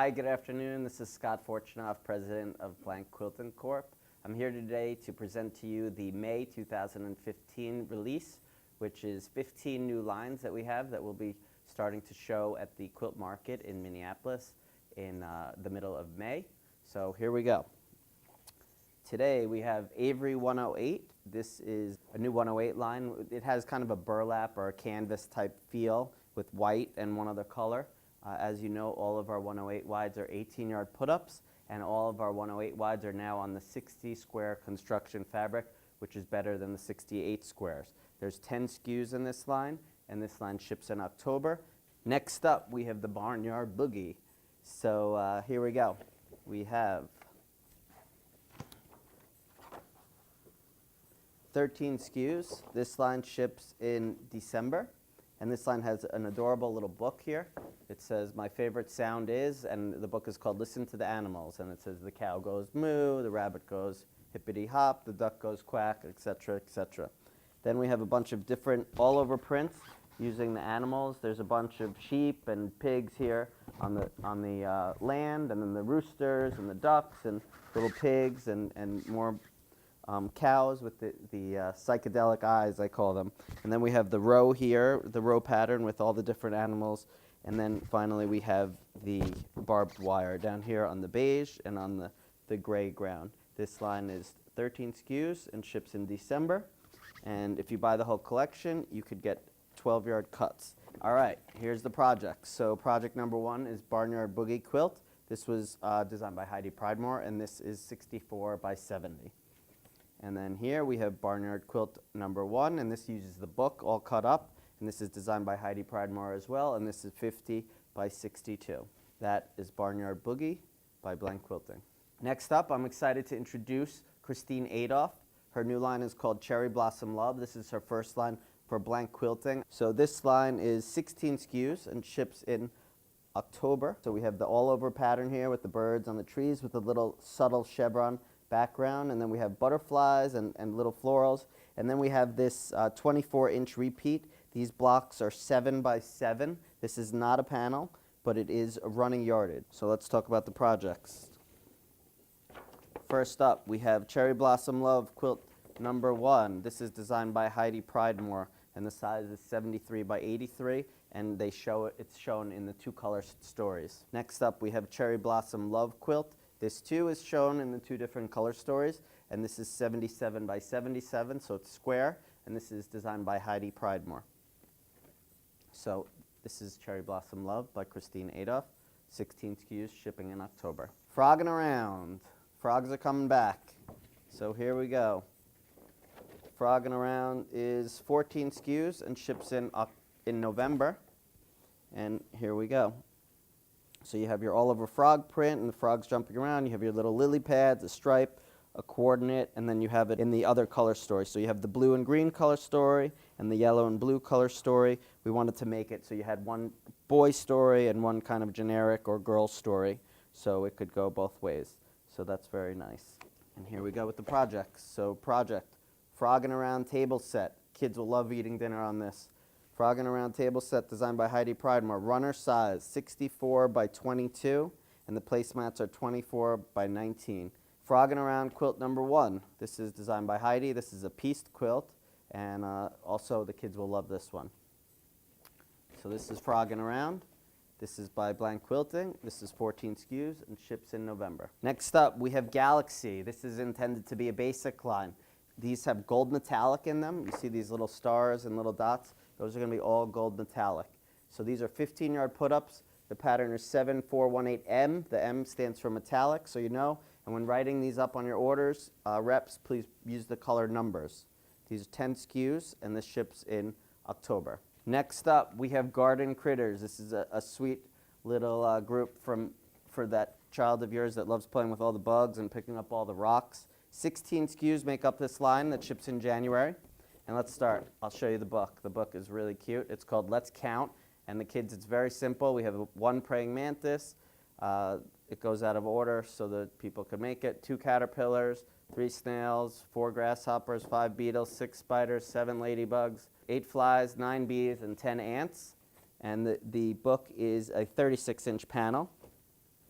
Hi, good afternoon. This is Scott Fortunoff, president of Blank Quilting Corp. I'm here today to present to you the May 2015 release, which is 15 new lines that we have that will be starting to show at the quilt market in Minneapolis in the middle of May. So here we go. Today we have Avery 108. This is a new 108 line. It has kind of a burlap or a canvas type feel with white and one other color. As you know, all of our 108 wides are 18-yard put-ups, and all of our 108 wides are now on the 60 square construction fabric, which is better than the 68 squares. There's 10 SKUs in this line, and this line ships in October. Next up, we have the Barnyard Boogie. So here we go. We have 13 SKUs. This line ships in December. And this line has an adorable little book here. It says, "My favorite sound is," and the book is called "Listen to the Animals." And it says the cow goes moo, the rabbit goes hippity hop, the duck goes quack, etc., etc. Then we have a bunch of different all-over prints using the animals. There's a bunch of sheep and pigs here on the land, and then the roosters and the ducks and little pigs and more cows with the psychedelic eyes, I call them. And then we have the row here, the row pattern with all the different animals. And then finally we have the barbed wire down here on the beige and on the gray ground. This line is 13 SKUs and ships in December. And if you buy the whole collection, you could get 12-yard cuts. All right, here's the project. So project number 1 is Barnyard Boogie Quilt. This was designed by Heidi Pridemore, and this is 64 by 70. And then here we have Barnyard Quilt number 1, and this uses the book all cut up, and this is designed by Heidi Pridemore as well, and this is 50 by 62. That is Barnyard Boogie by Blank Quilting. Next up, I'm excited to introduce Christine Adolph. Her new line is called Cherry Blossom Love. This is her first line for Blank Quilting. So this line is 16 SKUs and ships in October. So we have the all-over pattern here with the birds on the trees with a little subtle chevron background, and then we have butterflies and little florals, and then we have this 24-inch repeat. These blocks are 7 by 7. This is not a panel, but it is a running yardage. So let's talk about the projects. First up, we have Cherry Blossom Love Quilt number 1. This is designed by Heidi Pridemore, and the size is 73 by 83, and it's shown in the 2 color stories. Next up, we have Cherry Blossom Love Quilt. This too is shown in the 2 different color stories, and this is 77 by 77, so it's square, and this is designed by Heidi Pridemore. So this is Cherry Blossom Love by Christine Adolph, 16 SKUs shipping in October. Frogging Around. Frogs are coming back. So here we go. Frogging Around is 14 SKUs and ships in November, and here we go. So you have your all-over frog print and the frogs jumping around. You have your little lily pads, a stripe, a coordinate, and then you have it in the other color story. So you have the blue and green color story and the yellow and blue color story. We wanted to make it so you had one boy story and one kind of generic or girl story, so it could go both ways. So that's very nice. And here we go with the projects. So project, Frogging Around table set. Kids will love eating dinner on this. Frogging Around table set designed by Heidi Pridemore. Runner size 64 by 22, and the placemats are 24 by 19. Frogging Around quilt number 1. This is designed by Heidi. This is a pieced quilt, and also the kids will love this one. So this is Frogging Around. This is by Blank Quilting. This is 14 SKUs and ships in November. Next up, we have Galaxy. This is intended to be a basic line. These have gold metallic in them. You see these little stars and little dots. Those are going to be all gold metallic. So these are 15-yard put-ups. The pattern is 7418M. The M stands for metallic, so you know. And when writing these up on your orders, reps, please use the color numbers. These are 10 SKUs, and this ships in October. Next up, we have Garden Critters. This is a sweet little group for that child of yours that loves playing with all the bugs and picking up all the rocks. 16 SKUs make up this line that ships in January. And let's start. I'll show you the book. The book is really cute. It's called Let's Count. And the kids, it's very simple. We have 1 praying mantis. It goes out of order so that people can make it. 2 caterpillars, 3 snails, 4 grasshoppers, 5 beetles, 6 spiders, 7 ladybugs, 8 flies, 9 bees, and 10 ants. And the book is a 36-inch panel.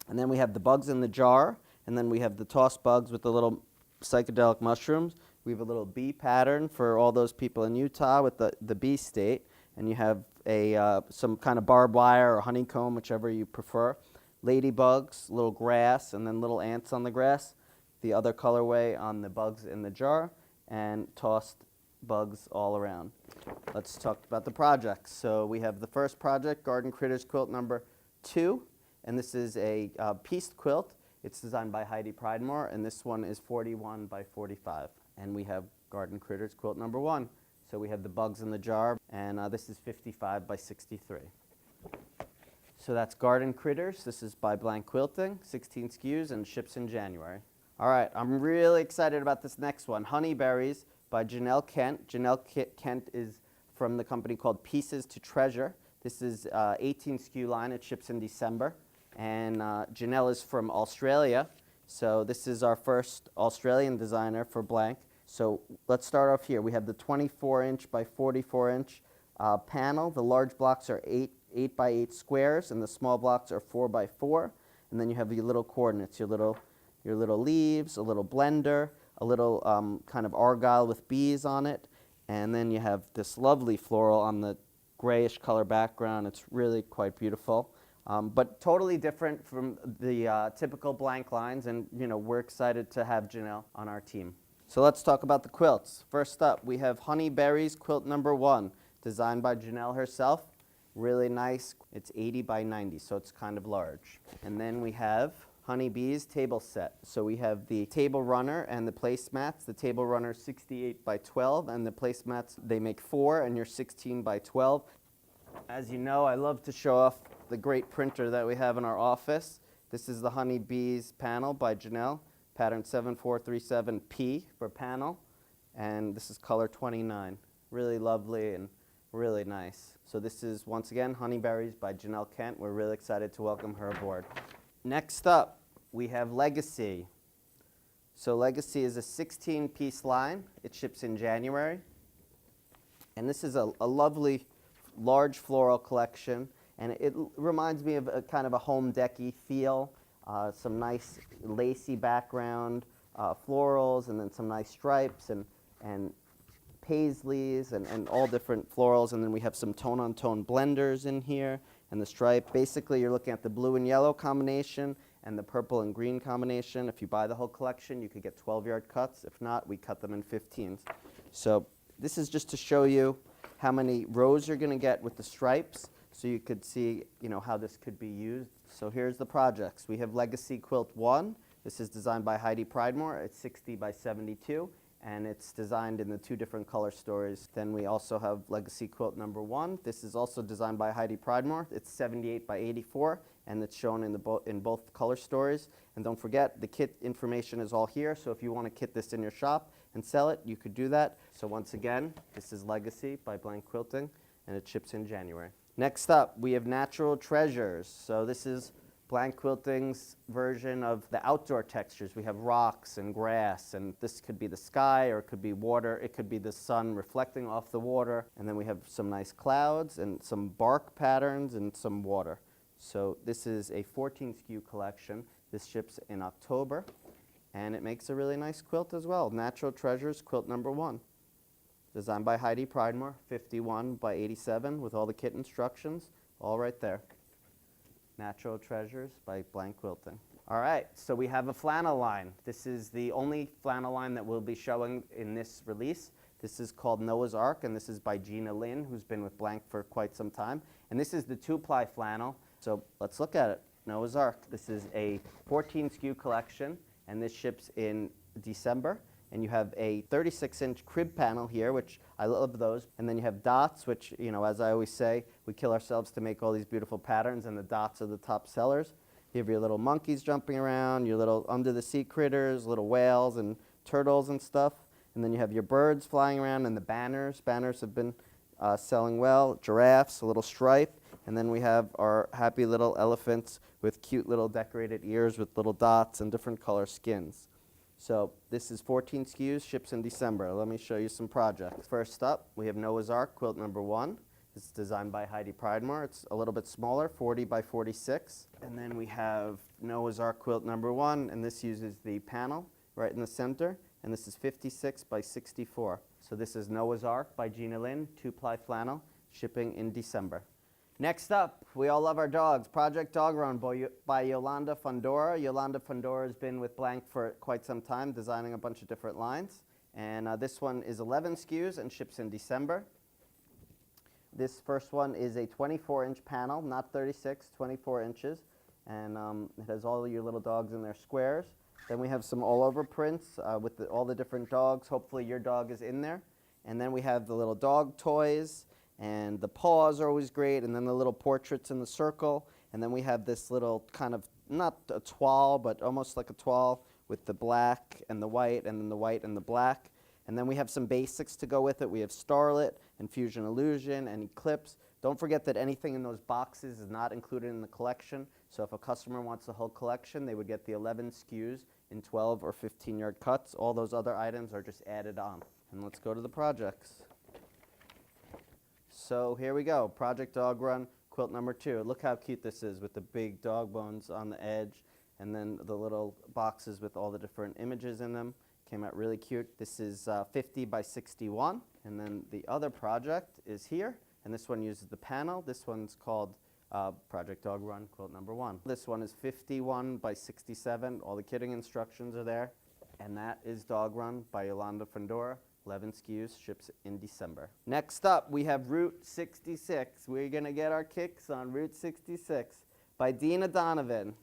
And then we have the bugs in the jar, and then we have the tossed bugs with the little psychedelic mushrooms. We have a little bee pattern for all those people in Utah with the bee state, and you have some kind of barbed wire or honeycomb, whichever you prefer. Ladybugs, little grass, and then little ants on the grass. The other colorway on the bugs in the jar, and tossed bugs all around. Let's talk about the projects. So we have the first project, Garden Critters quilt number 2, and this is a pieced quilt. It's designed by Heidi Pridemore, and this one is 41 by 45. And we have Garden Critters quilt number 1. So we have the bugs in the jar, and this is 55 by 63. So that's Garden Critters. This is by Blank Quilting, 16 SKUs, and ships in January. All right, I'm really excited about this next one, Honeyberries by Janelle Kent. Janelle Kent is from the company called Pieces to Treasure. This is 18 SKU line. It ships in December. And Janelle is from Australia. So this is our first Australian designer for Blank. So let's start off here. We have the 24-inch by 44-inch panel. The large blocks are 8 by 8 squares, and the small blocks are 4 by 4. And then you have your little coordinates, your little leaves, a little blender, a little kind of argyle with bees on it, and then you have this lovely floral on the grayish color background. It's really quite beautiful, but totally different from the typical Blank lines, and we're excited to have Janelle on our team. So let's talk about the quilts. First up, we have Honeyberries quilt number 1, designed by Janelle herself. Really nice. It's 80 by 90, so it's kind of large. And then we have Honeybees table set. So we have the table runner and the placemats. The table runner 68 by 12, and the placemats, they make 4, and you're 16 by 12. As you know, I love to show off the great printer that we have in our office. This is the Honeybees panel by Janelle, pattern 7437P for panel, and this is color 29. Really lovely and really nice. So this is, once again, Honeyberries by Janelle Kent. We're really excited to welcome her aboard. Next up, we have Legacy. So Legacy is a 16-piece line. It ships in January. And this is a lovely, large floral collection. And it reminds me of a kind of a home decky feel. Some nice lacy background, florals, and then some nice stripes and paisleys and all different florals. And then we have some tone-on-tone blenders in here. And the stripe, basically you're looking at the blue and yellow combination and the purple and green combination. If you buy the whole collection, you could get 12-yard cuts. If not, we cut them in 15s. So this is just to show you how many rows you're going to get with the stripes, so you could see how this could be used. So here's the projects. We have Legacy Quilt 1. This is designed by Heidi Pridemore. It's 60 by 72. And it's designed in the 2 different color stories. Then we also have Legacy Quilt number 1. This is also designed by Heidi Pridemore. It's 78 by 84, and it's shown in both color stories. And don't forget, the kit information is all here, so if you want to kit this in your shop and sell it, you could do that. So once again, this is Legacy by Blank Quilting, and it ships in January. Next up, we have Natural Treasures. So this is Blank Quilting's version of the outdoor textures. We have rocks and grass, and this could be the sky, or it could be water. It could be the sun reflecting off the water. And then we have some nice clouds and some bark patterns and some water. So this is a 14 SKU collection. This ships in October, and it makes a really nice quilt as well. Natural Treasures quilt number 1. Designed by Heidi Pridemore, 51 by 87 with all the kit instructions, all right there. Natural Treasures by Blank Quilting. All right, so we have a flannel line. This is the only flannel line that we'll be showing in this release. This is called Noah's Ark, and this is by Gina Lynn, who's been with Blank for quite some time. And this is the 2-ply flannel. So let's look at it. Noah's Ark. This is a 14 SKU collection, and this ships in December. And you have a 36-inch crib panel here, which I love those. And then you have dots, which, as I always say, we kill ourselves to make all these beautiful patterns, and the dots are the top sellers. You have your little monkeys jumping around, your little under-the-sea critters, little whales and turtles and stuff. And then you have your birds flying around, and the banners. Banners have been selling well. Giraffes, a little stripe. And then we have our happy little elephants with cute little decorated ears with little dots and different color skins. So this is 14 SKUs, ships in December. Let me show you some projects. First up, we have Noah's Ark quilt number 1. It's designed by Heidi Pridemore. It's a little bit smaller, 40 by 46. And then we have Noah's Ark quilt number 1, and this uses the panel right in the center, and this is 56 by 64. So this is Noah's Ark by Gina Lynn, 2-ply flannel, shipping in December. Next up, we all love our dogs. Project Dog Run by Yolanda Fundora. Yolanda Fundora has been with Blank for quite some time, designing a bunch of different lines. And this one is 11 SKUs and ships in December. This first one is a 24-inch panel, not 36, 24 inches. And it has all your little dogs in their squares. Then we have some all-over prints with all the different dogs. Hopefully your dog is in there. And then we have the little dog toys. And the paws are always great, and then the little portraits in the circle. And then we have this little kind of, not a toile, but almost like a toile with the black and the white, and then the white and the black. And then we have some basics to go with it. We have Starlit and Fusion Illusion and Eclipse. Don't forget that anything in those boxes is not included in the collection. So if a customer wants the whole collection, they would get the 11 SKUs in 12 or 15-yard cuts. All those other items are just added on. And let's go to the projects. So here we go, Project Dog Run, quilt number 2. Look how cute this is with the big dog bones on the edge, and then the little boxes with all the different images in them. Came out really cute. This is 50 by 61, and then the other project is here, and this one uses the panel. This one's called Project Dog Run, quilt number 1. This one is 51 by 67. All the kitting instructions are there, and that is Dog Run by Yolanda Fundora. 11 SKUs, ships in December. Next up, we have Route 66. We're going to get our kicks on Route 66 by Dina Donovan.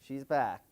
She's back.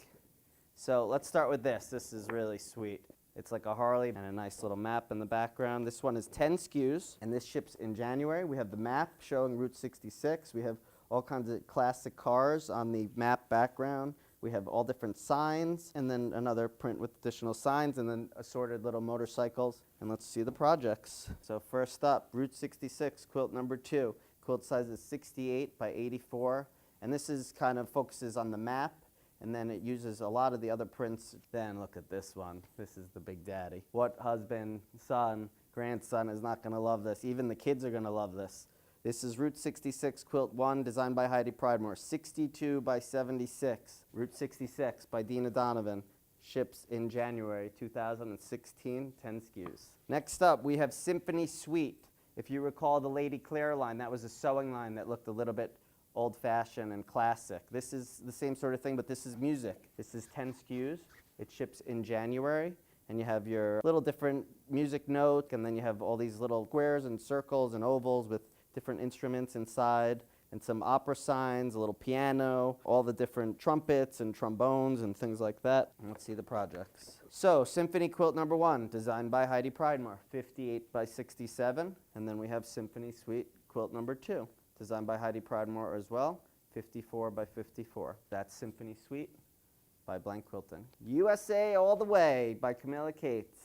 So let's start with this. This is really sweet. It's like a Harley and a nice little map in the background. This one is 10 SKUs, and this ships in January. We have the map showing Route 66. We have all kinds of classic cars on the map background. We have all different signs, and then another print with additional signs, and then assorted little motorcycles. And let's see the projects. So first up, Route 66, quilt number 2. Quilt size is 68 by 84. And this is kind of focuses on the map, and then it uses a lot of the other prints. Then look at this one. This is the big daddy. What husband, son, grandson is not going to love this? Even the kids are going to love this. This is Route 66, quilt 1, designed by Heidi Pridemore, 62 by 76. Route 66 by Dina Donovan, ships in January 2016, 10 SKUs. Next up, we have Symphony Suite. If you recall the Lady Claire line, that was a sewing line that looked a little bit old-fashioned and classic. This is the same sort of thing, but this is music. This is 10 SKUs. It ships in January. And you have your little different music note, and then you have all these little squares and circles and ovals with different instruments inside, and some opera signs, a little piano, all the different trumpets and trombones and things like that. And let's see the projects. So, Symphony quilt number 1, designed by Heidi Pridemore, 58 by 67. And then we have Symphony Suite quilt number 2, designed by Heidi Pridemore as well, 54 by 54. That's Symphony Suite by Blank Quilting. USA All the Way by Camilla Cates.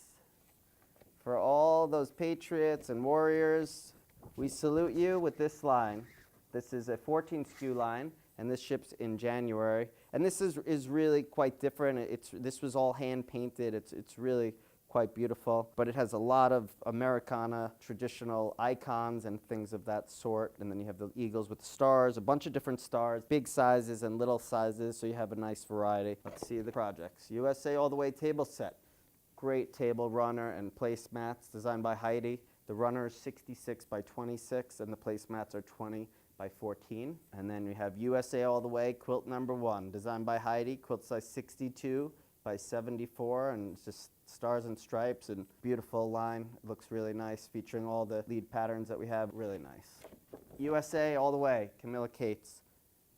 For all those patriots and warriors, we salute you with this line. This is a 14 SKU line, and this ships in January. And this is really quite different. This was all hand painted. It's really quite beautiful, but it has a lot of Americana traditional icons and things of that sort. And then you have the eagles with the stars, a bunch of different stars, big sizes and little sizes, so you have a nice variety. Let's see the projects. USA All the Way table set. Great table runner and placemats designed by Heidi. The runner is 66 by 26, and the placemats are 20 by 14. And then we have USA All the Way, quilt number 1, designed by Heidi, quilt size 62 by 74, and it's just stars and stripes and beautiful line. It looks really nice, featuring all the lead patterns that we have. Really nice. USA All the Way, Camilla Cates,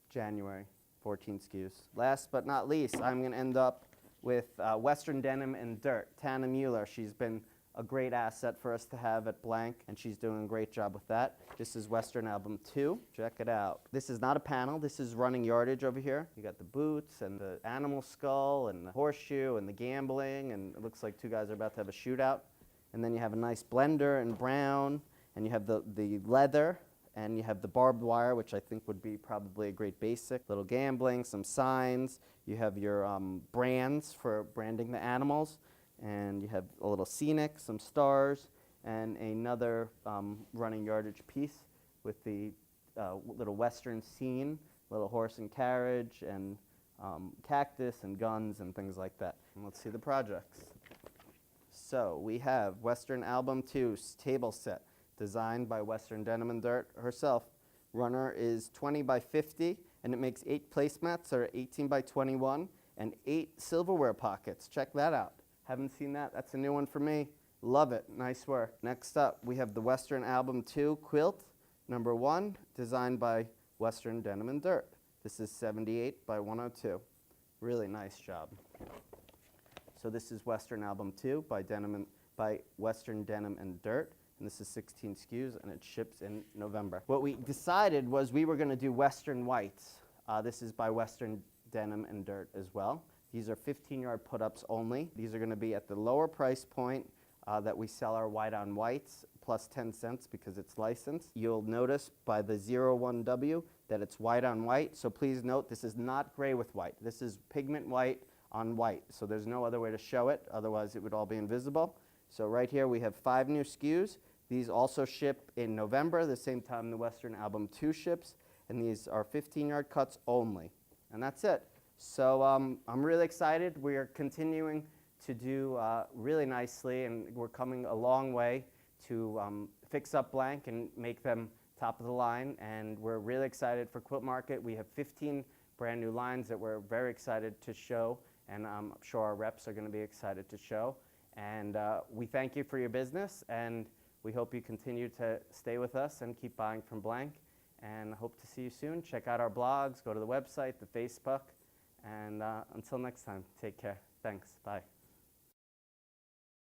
January, 14 SKUs. Last but not least, I'm going to end up with Western Denim and Dirt. Tana Mueller, she's been a great asset for us to have at Blank, and she's doing a great job with that. This is Western Album 2. Check it out. This is not a panel. This is running yardage over here. You got the boots and the animal skull and the horseshoe and the gambling, and it looks like two guys are about to have a shootout. And then you have a nice blender in brown, and you have the leather, and you have the barbed wire, which I think would be probably a great basic. Little gambling, some signs. You have your brands for branding the animals. And you have a little scenic, some stars, and another running yardage piece with the little western scene, little horse and carriage, and cactus and guns and things like that. And let's see the projects. So we have Western Album 2 table set, designed by Western Denim and Dirt herself. Runner is 20 by 50, and it makes 8 placemats that are 18 by 21, and 8 silverware pockets. Check that out. Haven't seen that? That's a new one for me. Love it. Nice work. Next up, we have the Western Album 2 quilt, number 1, designed by Western Denim and Dirt. This is 78 by 102. Really nice job. So this is Western Album 2 by Western Denim and Dirt, and this is 16 SKUs, and it ships in November. What we decided was we were going to do Western whites. This is by Western Denim and Dirt as well. These are 15-yard put-ups only. These are going to be at the lower price point that we sell our white on whites, plus 10 cents because it's licensed. You'll notice by the 01W that it's white on white, so please note this is not gray with white. This is pigment white on white, so there's no other way to show it, otherwise it would all be invisible. So right here we have 5 new SKUs. These also ship in November, the same time the Western Album 2 ships, and these are 15-yard cuts only. And that's it. So I'm really excited. We are continuing to do really nicely, and we're coming a long way to fix up blank and make them top of the line, and we're really excited for Quilt Market. We have 15 brand new lines that we're very excited to show, and I'm sure our reps are going to be excited to show. And we thank you for your business, and we hope you continue to stay with us and keep buying from Blank, and hope to see you soon. Check out our blogs, go to the website, the Facebook, and until next time, take care. Thanks. Bye.